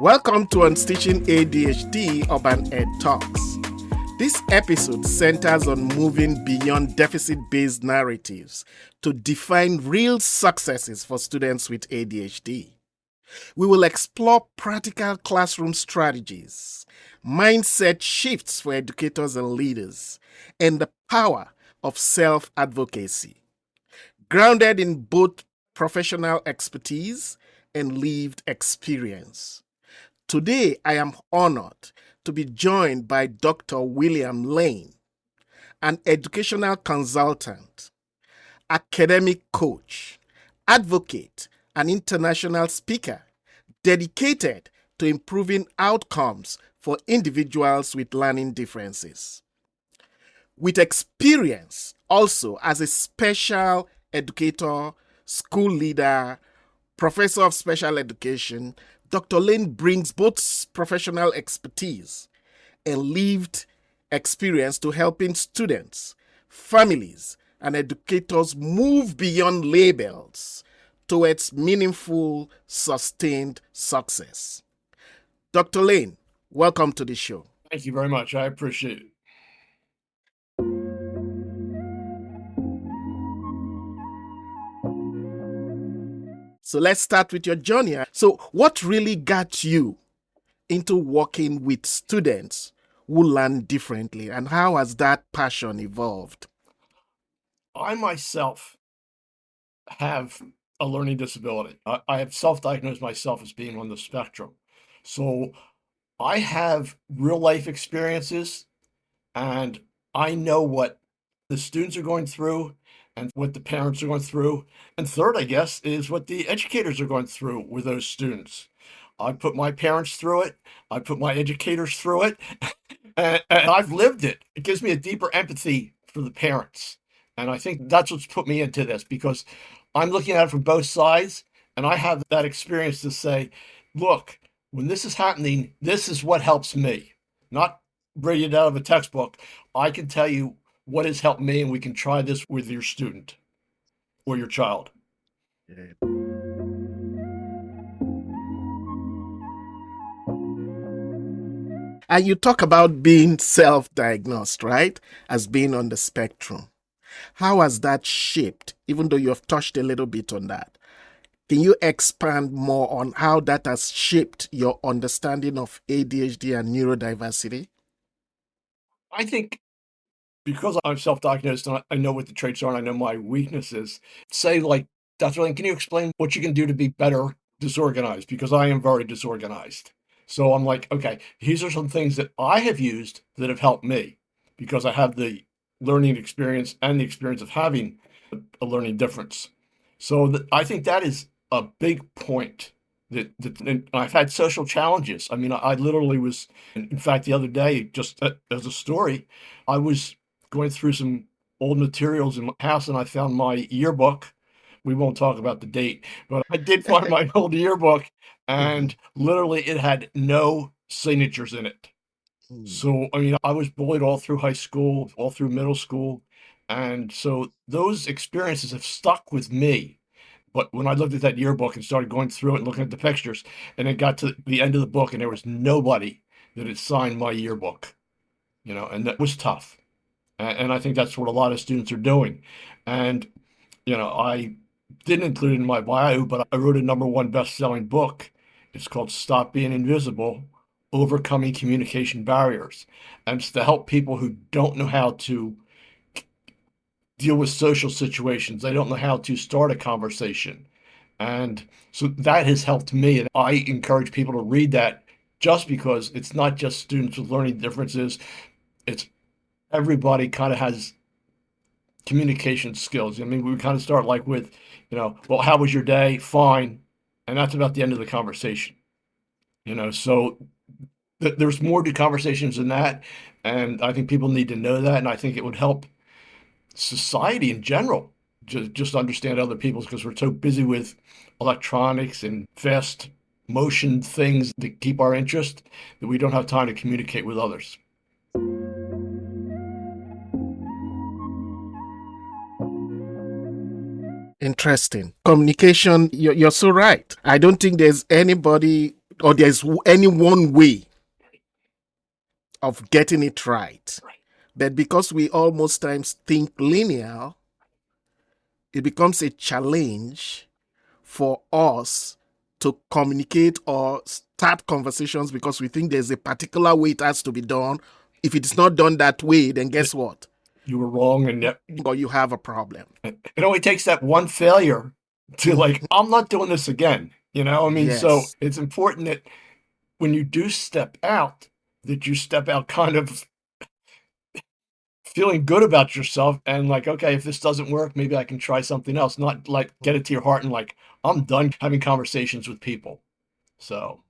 Welcome to Unstitching ADHD Urban Ed Talks. This episode centers on moving beyond deficit-based narratives to define real successes for students with ADHD. We will explore practical classroom strategies, mindset shifts for educators and leaders, and the power of self-advocacy, grounded in both professional expertise and lived experience. Today, I am honored to be joined by Dr. William Lane, an educational consultant, academic coach, advocate, and international speaker dedicated to improving outcomes for individuals with learning differences. With experience also as a special educator, school leader, professor of special education, Dr. Lane brings both professional expertise and lived experience to helping students, families, and educators move beyond labels towards meaningful, sustained success. Dr. Lane, welcome to the show. Thank you very much. I appreciate it. So let's start with your journey. So what really got you into working with students who learn differently, and how has that passion evolved? I myself have a learning disability. I have self-diagnosed myself as being on the spectrum. So I have real life experiences, and I know what the students are going through and what the parents are going through. And third, I guess, is what the educators are going through with those students. I put my parents through it. I put my educators through it. and I've lived it. It gives me a deeper empathy for the parents. And I think that's what's put me into this, because I'm looking at it from both sides, and I have that experience to say, look, when this is happening, this is what helps me. Not read it out of a textbook. I can tell you what has helped me, and we can try this with your student or your child. And you talk about being self-diagnosed, right? As being on the spectrum. How has that shaped, even though you have touched a little bit on that? Can you expand more on how that has shaped your understanding of ADHD and neurodiversity? I think because I'm self-diagnosed and I know what the traits are and I know my weaknesses, say like, Dr. Lane, can you explain what you can do to be better disorganized? Because I am very disorganized. So I'm like, okay, these are some things that I have used that have helped me because I have the learning experience and the experience of having a learning difference. So I think that is a big point. And I've had social challenges. I mean, I literally was, in fact, the other day, just as a story, I was going through some old materials in my house and I found my yearbook. We won't talk about the date, but I did find my old yearbook, and literally it had no signatures in it. So, I mean, I was bullied all through high school, all through middle school. And so those experiences have stuck with me. But when I looked at that yearbook and started going through it and looking at the pictures, and it got to the end of the book and there was nobody that had signed my yearbook, and that was tough. And I think that's what a lot of students are doing. And, I didn't include it in my bio, but I wrote a #1 best-selling book. It's called Stop Being Invisible: Overcoming Communication Barriers. And it's to help people who don't know how to deal with social situations. They don't know how to start a conversation. And so that has helped me. And I encourage people to read that, just because it's not just students with learning differences. It's everybody kind of has communication skills. I mean, we kind of start like with, well, how was your day? Fine. And that's about the end of the conversation. So there's more to conversations than that. And I think people need to know that. And I think it would help society in general just understand other people's, because we're so busy with electronics and fast motion things that keep our interest that we don't have time to communicate with others. Interesting. Communication, you're so right. I don't think there's anybody or there's any one way of getting it right. Right. But because we almost times think linear, it becomes a challenge for us to communicate or start conversations because we think there's a particular way it has to be done. If it's not done that way, then guess what? You were wrong, and Or you have a problem. it only takes that one failure to like, I'm not doing this again. You know, I mean, so Yes. it's important that when you do step out, that you step out kind of feeling good about yourself and like, okay, if this doesn't work, maybe I can try something else. Not like get it to your heart and like, I'm done having conversations with people. So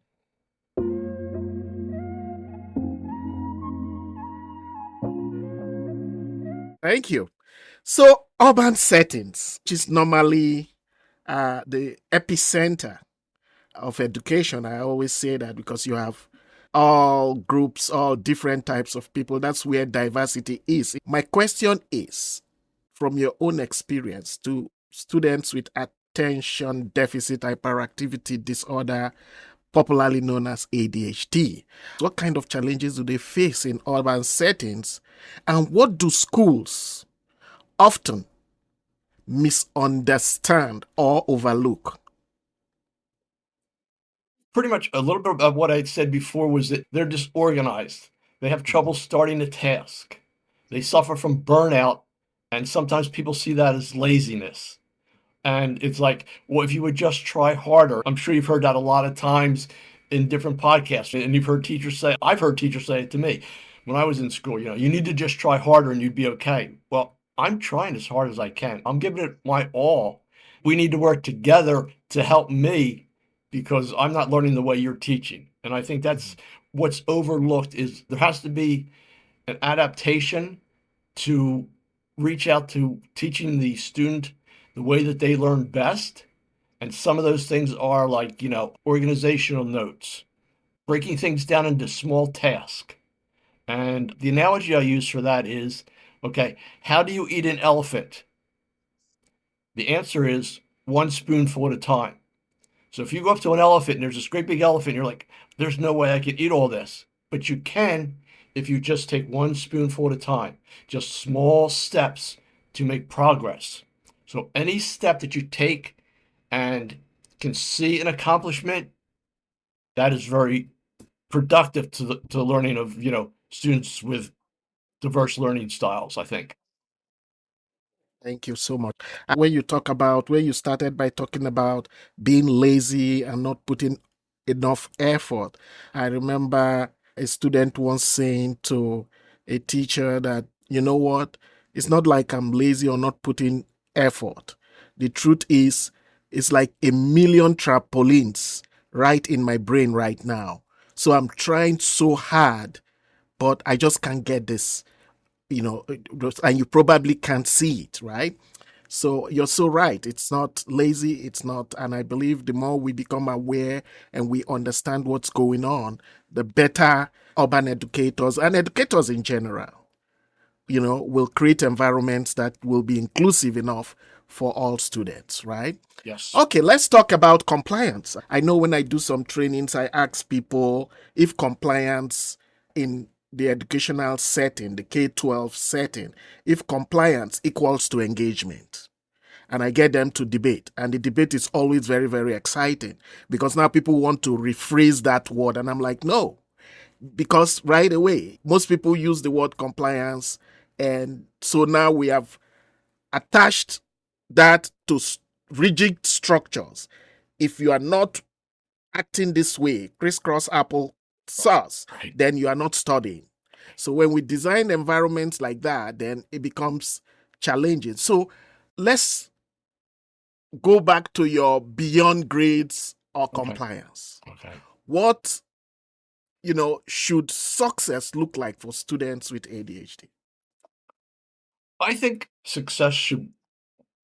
Thank you. So, urban settings, which is normally the epicenter of education. I always say that because you have all groups, all different types of people. That's where diversity is. My question is, from your own experience to students with attention deficit hyperactivity disorder, popularly known as ADHD, what kind of challenges do they face in urban settings? And what do schools often misunderstand or overlook? pretty much a little bit of what I said before was that they're disorganized. They have trouble starting a task. They suffer from burnout, and sometimes people see that as laziness. And it's like, well, if you would just try harder, I'm sure you've heard that a lot of times in different podcasts. And you've heard teachers say, I've heard teachers say it to me when I was in school, you know, you need to just try harder and you'd be okay. Well, I'm trying as hard as I can. I'm giving it my all. We need to work together to help me because I'm not learning the way you're teaching. And I think that's what's overlooked is there has to be an adaptation to reach out to teaching the student the way that they learn best. And some of those things are like, you know, organizational notes, breaking things down into small tasks. And the analogy I use for that is, okay, how do you eat an elephant? The answer is one spoonful at a time. So if you go up to an elephant and there's this great big elephant, you're like, there's no way I can eat all this. But you can if you just take one spoonful at a time, just small steps to make progress. So any step that you take and can see an accomplishment, that is very productive to the learning of, you know, students with diverse learning styles, I think. Thank you so much. When you talk about, where you started by talking about being lazy and not putting enough effort, I remember a student once saying to a teacher that, you know what, it's not like I'm lazy or not putting effort. The truth is, it's like a million trampolines right in my brain right now. So I'm trying so hard, but I just can't get this, you know, and you probably can't see it, right? So you're so right. It's not lazy. It's not, and I believe the more we become aware and we understand what's going on, the better urban educators and educators in general, you know, will create environments that will be inclusive enough for all students, right? Yes. Okay, let's talk about compliance. I know when I do some trainings, I ask people if compliance in the educational setting, the K-12 setting, if compliance equals to engagement. And I get them to debate. And the debate is always very, very exciting because now people want to rephrase that word. And I'm like, no, because right away, most people use the word compliance. And so now we have attached that to rigid structures. If you are not acting this way, crisscross apple sauce, Right. then you are not studying. So when we design environments like that, then it becomes challenging. So let's go back to your beyond grades or Okay. compliance. Okay. What, you know, should success look like for students with ADHD? I think success should,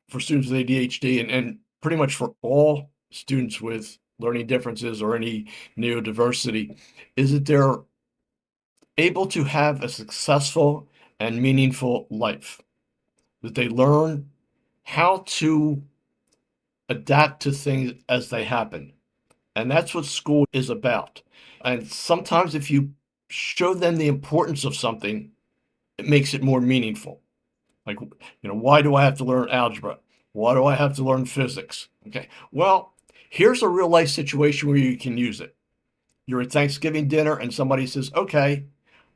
for students with ADHD and pretty much for all students with learning differences or any neurodiversity, is that they're able to have a successful and meaningful life, that they learn how to adapt to things as they happen. And that's what school is about. And sometimes if you show them the importance of something, it makes it more meaningful. Like, why do I have to learn algebra? Why do I have to learn physics? Okay, well, here's a real life situation where you can use it. You're at Thanksgiving dinner and somebody says, okay,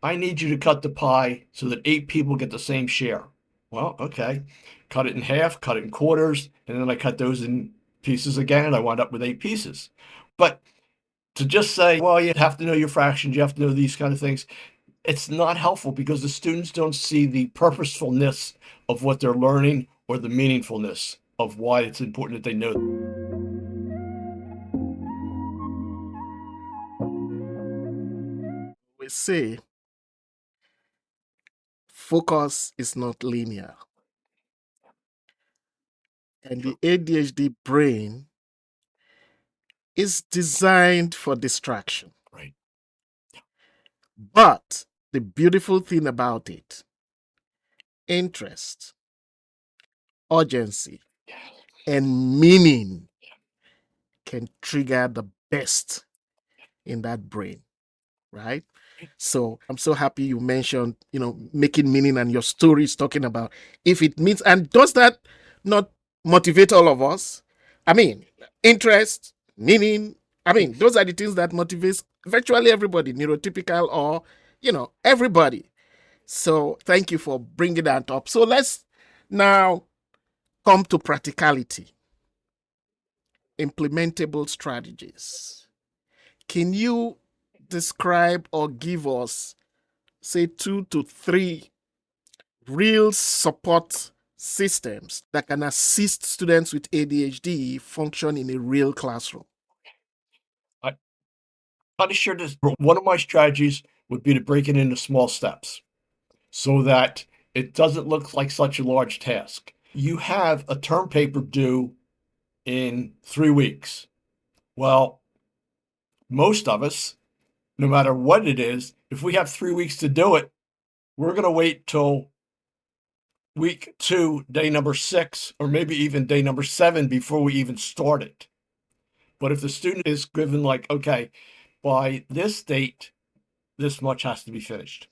I need you to cut the pie so that 8 people get the same share. Well, okay, cut it in half, cut it in quarters, and then I cut those in pieces again, and I wound up with 8 pieces. But to just say, well, you have to know your fractions, you have to know these kind of things, it's not helpful because the students don't see the purposefulness of what they're learning or the meaningfulness of why it's important that they know. We say focus is not linear. And the ADHD brain is designed for distraction. Right. But the beautiful thing about it, interest, urgency, and meaning can trigger the best in that brain, right? So I'm so happy you mentioned, making meaning, and your story is talking about if it means, and does that not motivate all of us? I mean, interest, meaning, those are the things that motivates virtually everybody, neurotypical or, everybody. So thank you for bringing that up. So let's now come to practicality, implementable strategies. Can you describe or give us, say, 2 to 3 real support systems that can assist students with ADHD function in a real classroom? I'm kind of sure this. One of my strategies would be to break it into small steps so that it doesn't look like such a large task. You have a term paper due in 3 weeks. Well, most of us, no matter what it is, if we have 3 weeks to do it, we're going to wait till week 2, day number 6, or maybe even day number 7 before we even start it. But if the student is given like, okay, by this date, this much has to be finished,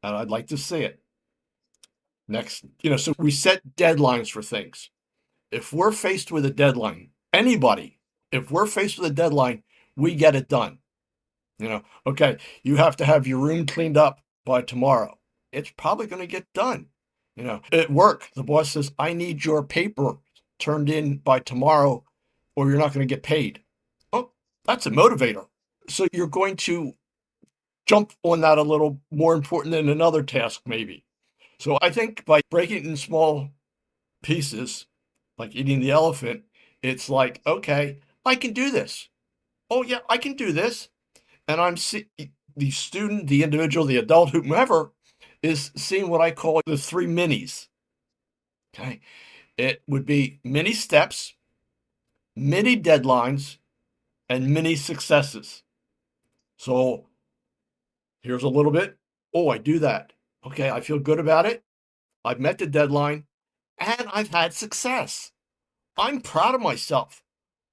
and I'd like to see it. Next, so we set deadlines for things. If we're faced with a deadline, anybody, if we're faced with a deadline, we get it done. Okay, you have to have your room cleaned up by tomorrow. It's probably going to get done. At work, the boss says, I need your paper turned in by tomorrow or you're not going to get paid. Oh, that's a motivator. So you're going to jump on that a little more important than another task, maybe. So I think by breaking it in small pieces, like eating the elephant, it's like, okay, I can do this. Oh, yeah, I can do this. And the student, the individual, the adult, whomever, is seeing what I call the 3 minis. Okay. It would be mini steps, mini deadlines, and mini successes. So here's a little bit. Oh, I do that. Okay, I feel good about it. I've met the deadline and I've had success. I'm proud of myself.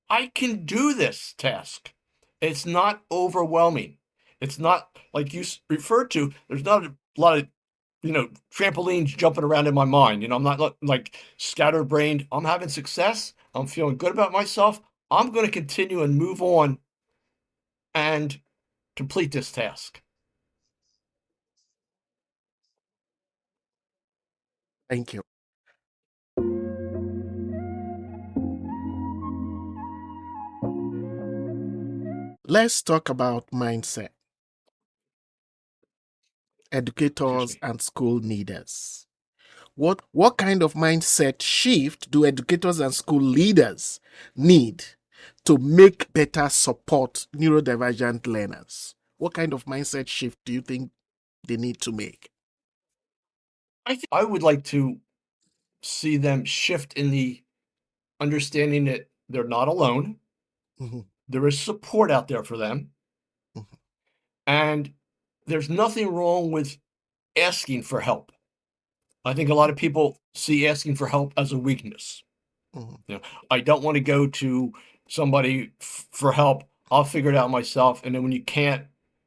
I can do this task. It's not overwhelming. It's not like you referred to. There's not a lot of, trampolines jumping around in my mind. I'm not like scatterbrained. I'm having success. I'm feeling good about myself. I'm going to continue and move on and complete this task. Thank you. Let's talk about mindset. Educators and school leaders. What kind of mindset shift do educators and school leaders need to make better support neurodivergent learners? What kind of mindset shift do you think they need to make? I would like to see them shift in the understanding that they're not alone. Mhm, There is support out there for them. mhm, And there's nothing wrong with asking for help. I think a lot of people see asking for help as a weakness. mhm. I don't want to go to somebody for help. I'll figure it out myself. And then when you can't,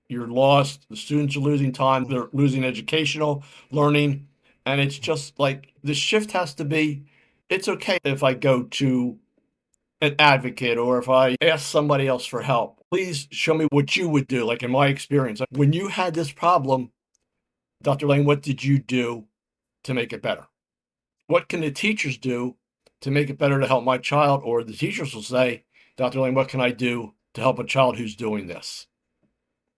you're lost. The students are losing time. They're losing educational learning. And it's just like the shift has to be, it's okay if I go to an advocate or if I ask somebody else for help. Please show me what you would do. Like in my experience, when you had this problem, Dr. Lane, what did you do to make it better? What can the teachers do to make it better to help my child? Or the teachers will say, Dr. Lane, what can I do to help a child who's doing this?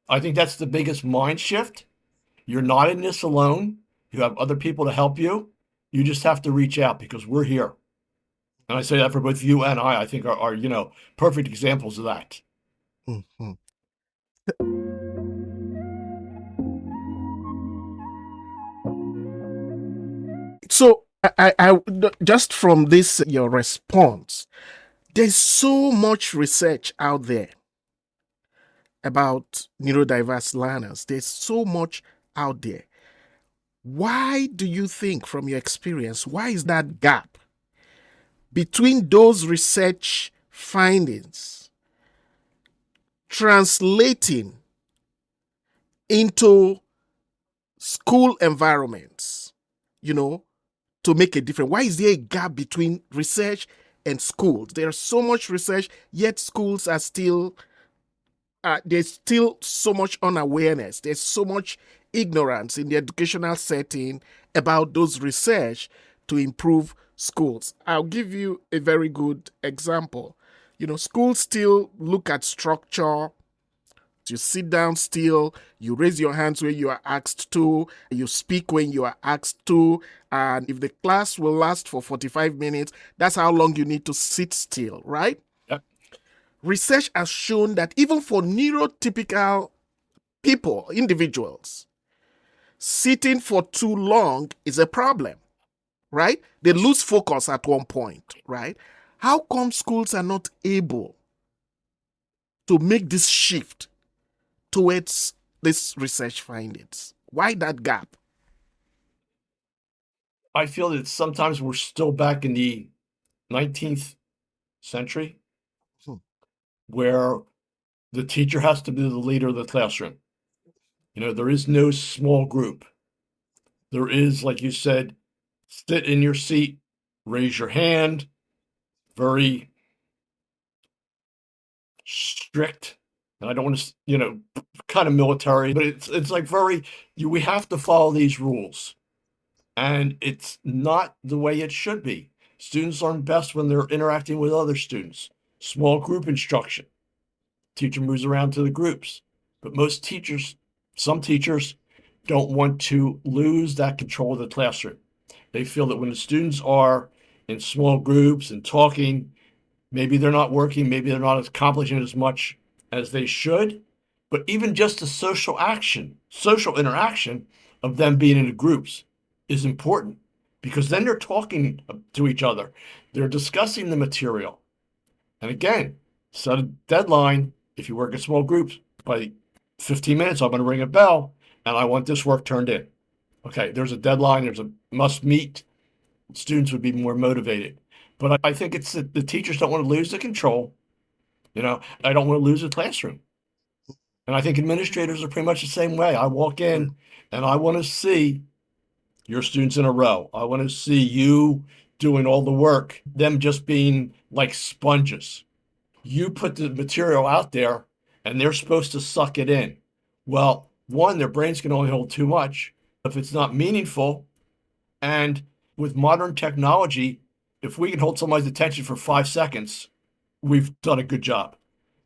I think that's the biggest mind shift. You're not in this alone. You have other people to help you. You just have to reach out because we're here. And I say that for both you and I think are perfect examples of that. Mhm. So just from this, your response, there's so much research out there about neurodiverse learners. There's so much out there. Why do you think, from your experience, why is that gap between those research findings translating into school environments, to make a difference? Why is there a gap between research and schools? There's so much research, yet schools are still, there's still so much unawareness. There's so much ignorance in the educational setting about those research to improve schools. I'll give you a very good example. Schools still look at structure. You sit down still, you raise your hands when you are asked to, you speak when you are asked to, and if the class will last for 45 minutes, that's how long you need to sit still, right? Yep. Research has shown that even for neurotypical people, individuals, sitting for too long is a problem, right? They lose focus at one point, right? How come schools are not able to make this shift towards these research findings? Why that gap? I feel that sometimes we're still back in the 19th century where the teacher has to be the leader of the classroom. There is no small group. There is, like you said, sit in your seat, raise your hand, very strict. And I don't want to, kind of military, but it's like we have to follow these rules. And it's not the way it should be. Students learn best when they're interacting with other students. Small group instruction. Teacher moves around to the groups. But some teachers don't want to lose that control of the classroom. They feel that when the students are in small groups and talking, maybe they're not working, maybe they're not accomplishing as much as they should. But even just the social interaction of them being in the groups is important because then they're talking to each other. They're discussing the material. And again, set a deadline. If you work in small groups, by 15 minutes, I'm going to ring a bell and I want this work turned in. Okay, there's a deadline, there's a must meet. Students would be more motivated. But I think it's that the teachers don't want to lose the control. I don't want to lose the classroom. And I think administrators are pretty much the same way. I walk in and I want to see your students in a row. I want to see you doing all the work, them just being like sponges. You put the material out there and they're supposed to suck it in. Well, one, their brains can only hold too much if it's not meaningful. And with modern technology, if we can hold somebody's attention for 5 seconds, we've done a good job.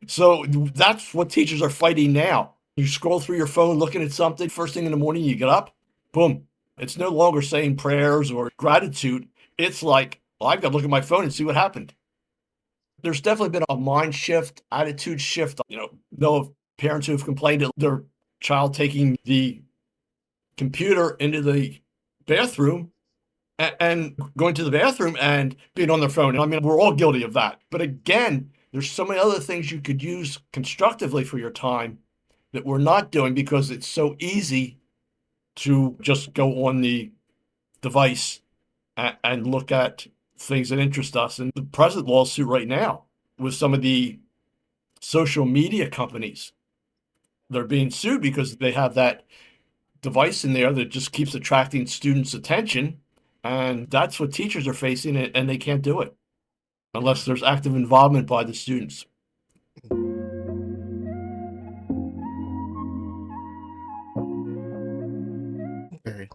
So that's what teachers are fighting now. You scroll through your phone looking at something, first thing in the morning, you get up, boom. It's no longer saying prayers or gratitude. It's like, well, I've got to look at my phone and see what happened. There's definitely been a mind shift, attitude shift. Know of parents who've complained of their child taking the computer into the bathroom and going to the bathroom and being on their phone. I mean, we're all guilty of that. But again, there's so many other things you could use constructively for your time that we're not doing because it's so easy to just go on the device and look at things that interest us. And the present lawsuit right now with some of the social media companies, they're being sued because they have that device in there that just keeps attracting students' attention. And that's what teachers are facing, and they can't do it unless there's active involvement by the students. Okay.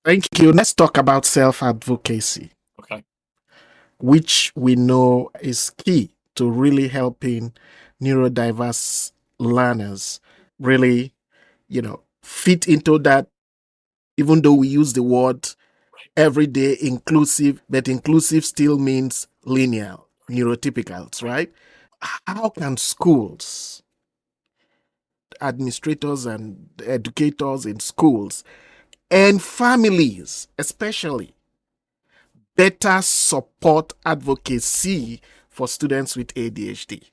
Thank you. Let's talk about self-advocacy, Okay. which we know is key to really helping neurodiverse learners really, fit into that, even though we use the word everyday inclusive, but inclusive still means linear, neurotypicals, right? How can schools, administrators and educators in schools, and families especially better support advocacy for students with ADHD?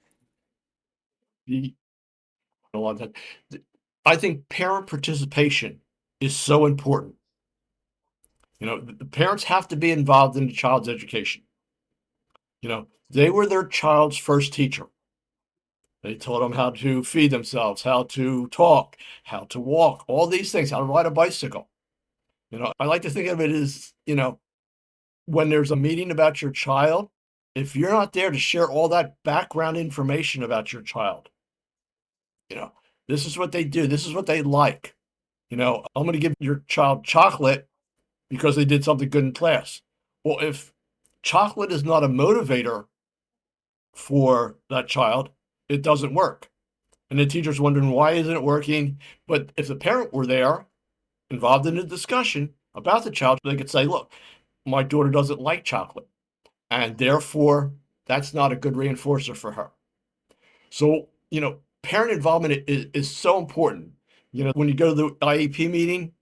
A lot of time. I think parent participation is so important. The parents have to be involved in the child's education. They were their child's first teacher. They taught them how to feed themselves, how to talk, how to walk, all these things, how to ride a bicycle. I like to think of it as, when there's a meeting about your child, if you're not there to share all that background information about your child, you know, this is what they do, this is what they like. I'm going to give your child chocolate because they did something good in class. Well, if chocolate is not a motivator for that child, it doesn't work. And the teacher's wondering, why isn't it working? But if the parent were there, involved in a discussion about the child, they could say, look, my daughter doesn't like chocolate, and therefore that's not a good reinforcer for her. So, parent involvement is so important. When you go to the IEP meeting,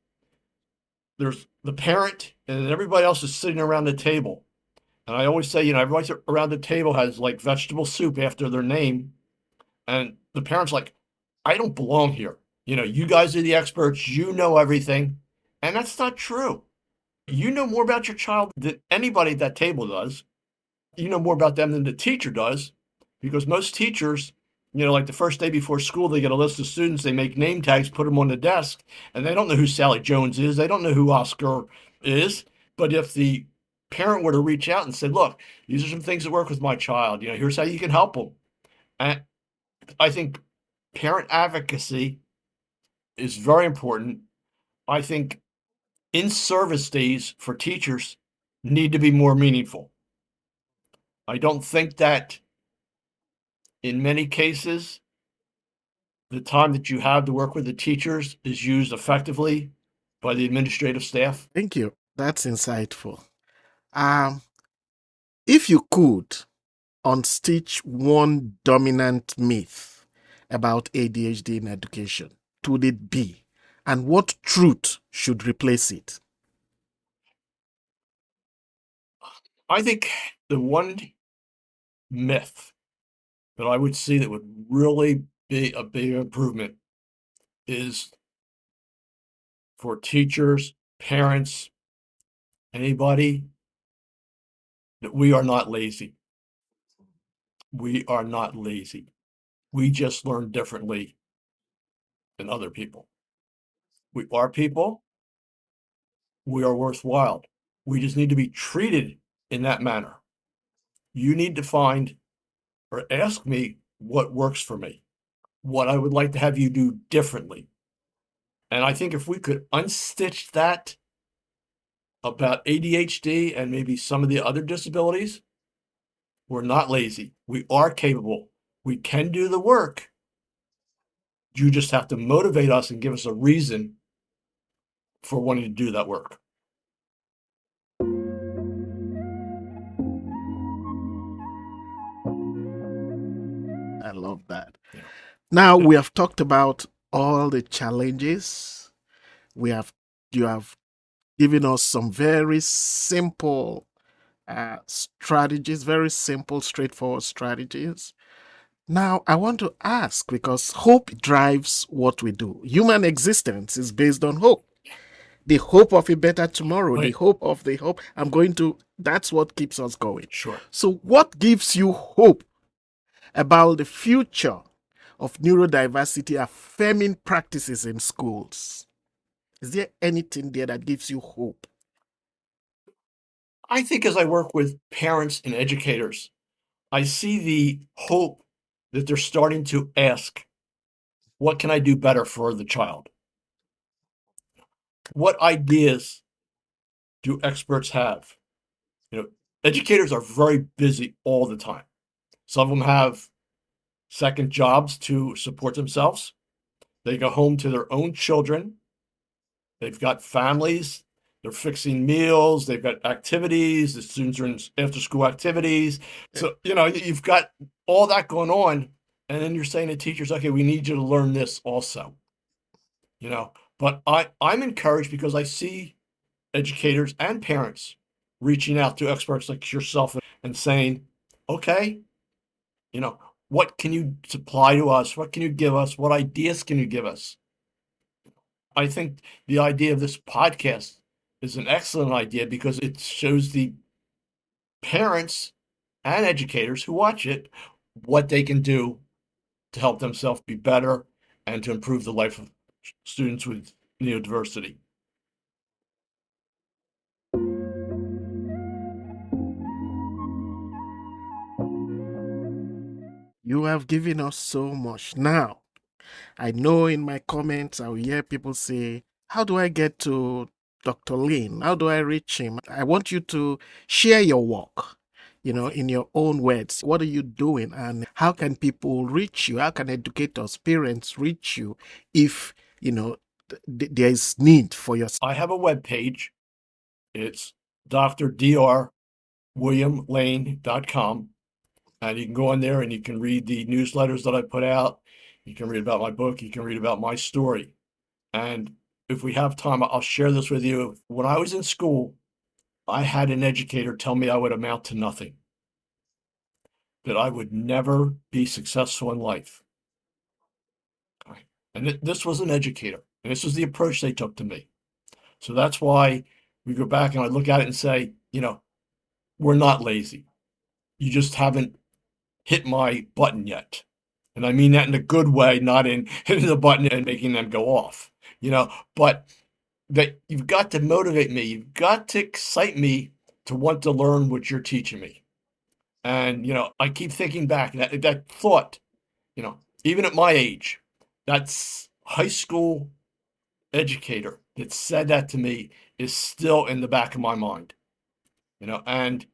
there's the parent and everybody else is sitting around the table. And I always say, everybody around the table has like vegetable soup after their name. And the parent's like, I don't belong here. You guys are the experts. You know everything. And that's not true. You know more about your child than anybody at that table does. You know more about them than the teacher does, because most teachers, like the first day before school, they get a list of students, they make name tags, put them on the desk, and they don't know who Sally Jones is. They don't know who Oscar is. But if the parent were to reach out and say, look, these are some things that work with my child, here's how you can help them. And I think parent advocacy is very important. I think in-service days for teachers need to be more meaningful. I don't think that in many cases, the time that you have to work with the teachers is used effectively by the administrative staff. Thank you. That's insightful. Um, if you could unstitch one dominant myth about ADHD in education, what would it be? And what truth should replace it? I think the one myth that I would see that would really be a big improvement is for teachers, parents, anybody, that we are not lazy. We are not lazy. We just learn differently than other people. We are people. We are worthwhile. We just need to be treated in that manner. You need to find or ask me what works for me, what I would like to have you do differently. And I think if we could unstitch that about ADHD and maybe some of the other disabilities, we're not lazy. We are capable. We can do the work. You just have to motivate us and give us a reason for wanting to do that work. I love that. Yeah. Now we have talked about all the challenges. You have given us some very simple strategies, very simple, straightforward strategies. Now, I want to ask, because hope drives what we do. Human existence is based on hope. The hope of a better tomorrow, right. the hope. That's what keeps us going. Sure. So what gives you hope about the future of neurodiversity affirming practices in schools. Is there anything there that gives you hope? I think as I work with parents and educators, I see the hope that they're starting to ask, what can I do better for the child? What ideas do experts have? Educators are very busy all the time. Some of them have second jobs to support themselves. They go home to their own children. They've got families. They're fixing meals. They've got activities. The students are in after-school activities. So, you've got all that going on. And then you're saying to teachers, okay, we need you to learn this also. But I'm encouraged because I see educators and parents reaching out to experts like yourself and saying, okay, what can you supply to us? What can you give us? What ideas can you give us? I think the idea of this podcast is an excellent idea because it shows the parents and educators who watch it what they can do to help themselves be better and to improve the life of students with neurodiversity. You have given us so much. Now, I know in my comments I'll hear people say, how do I get to Dr. Lin? How do I reach him? I want you to share your work, in your own words. What are you doing and how can people reach you? How can educators, parents reach you if, there is need for your... I have a web page. It's drdrwilliamlane.com. And you can go in there and you can read the newsletters that I put out. You can read about my book. You can read about my story. And if we have time, I'll share this with you. When I was in school, I had an educator tell me I would amount to nothing, that I would never be successful in life. And this was an educator, and this was the approach they took to me. So that's why we go back and I look at it and say, we're not lazy. You just haven't hit my button yet. And I mean that in a good way, not in hitting the button and making them go off, but that you've got to motivate me. You've got to excite me to want to learn what you're teaching me. And, I keep thinking back that thought, even at my age, that's high school educator that said that to me is still in the back of my mind, and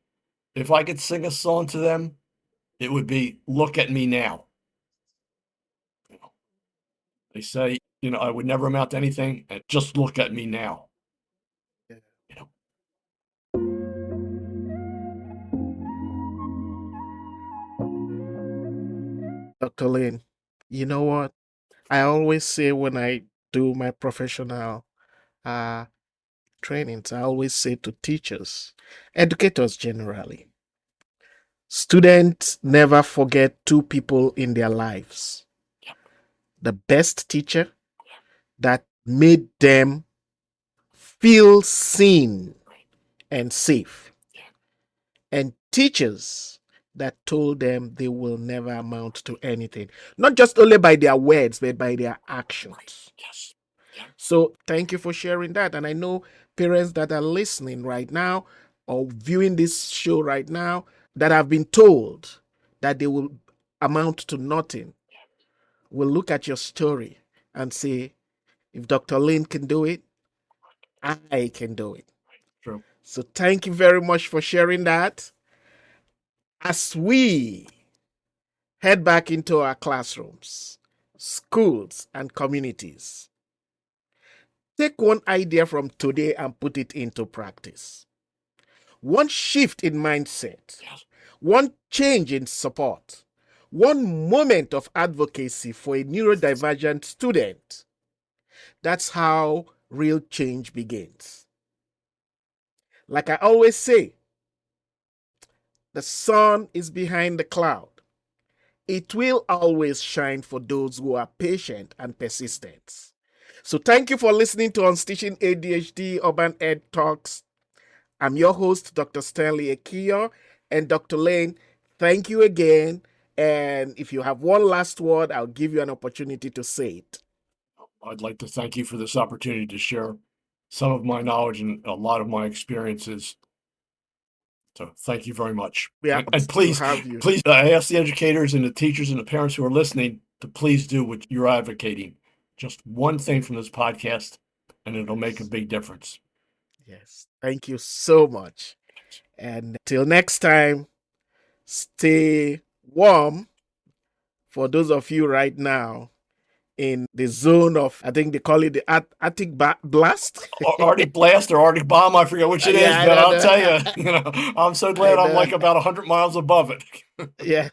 if I could sing a song to them, it would be, look at me now. They say, I would never amount to anything, and just look at me now. Dr. Lin, you know what? I always say when I do my professional trainings, I always say to teachers, educators generally, students never forget two people in their lives. The best teacher that made them feel seen and safe, and teachers that told them they will never amount to anything, not just only by their words, but by their actions. Yes. So thank you for sharing that. And I know parents that are listening right now or viewing this show right now that have been told that they will amount to nothing will look at your story and say, if Dr. Lin can do it, I can do it. True. So thank you very much for sharing that. As we head back into our classrooms, schools, and communities, take one idea from today and put it into practice. One shift in mindset, one change in support, one moment of advocacy for a neurodivergent student. That's how real change begins. Like I always say, the sun is behind the cloud. It will always shine for those who are patient and persistent. So thank you for listening to Unstitching ADHD Urban Ed Talks. I'm your host, Dr. Stanley Ekiyor, and Dr. Lane, thank you again, And if you have one last word, I'll give you an opportunity to say it. I'd like to thank you for this opportunity to share some of my knowledge and a lot of my experiences. So thank you very much. We are And pleased please, to have you. please, I ask the educators and the teachers and the parents who are listening to please do what you're advocating. Just one thing from this podcast, and it'll make a big difference. Yes. Thank you so much. And till next time, stay warm. For those of you right now in the zone of, I think they call it the Arctic blast. Arctic blast or Arctic bomb, I forget which it is, Yeah, I but don't I'll know. tell you, I'm so glad I I'm know. like about 100 miles above it. Yeah.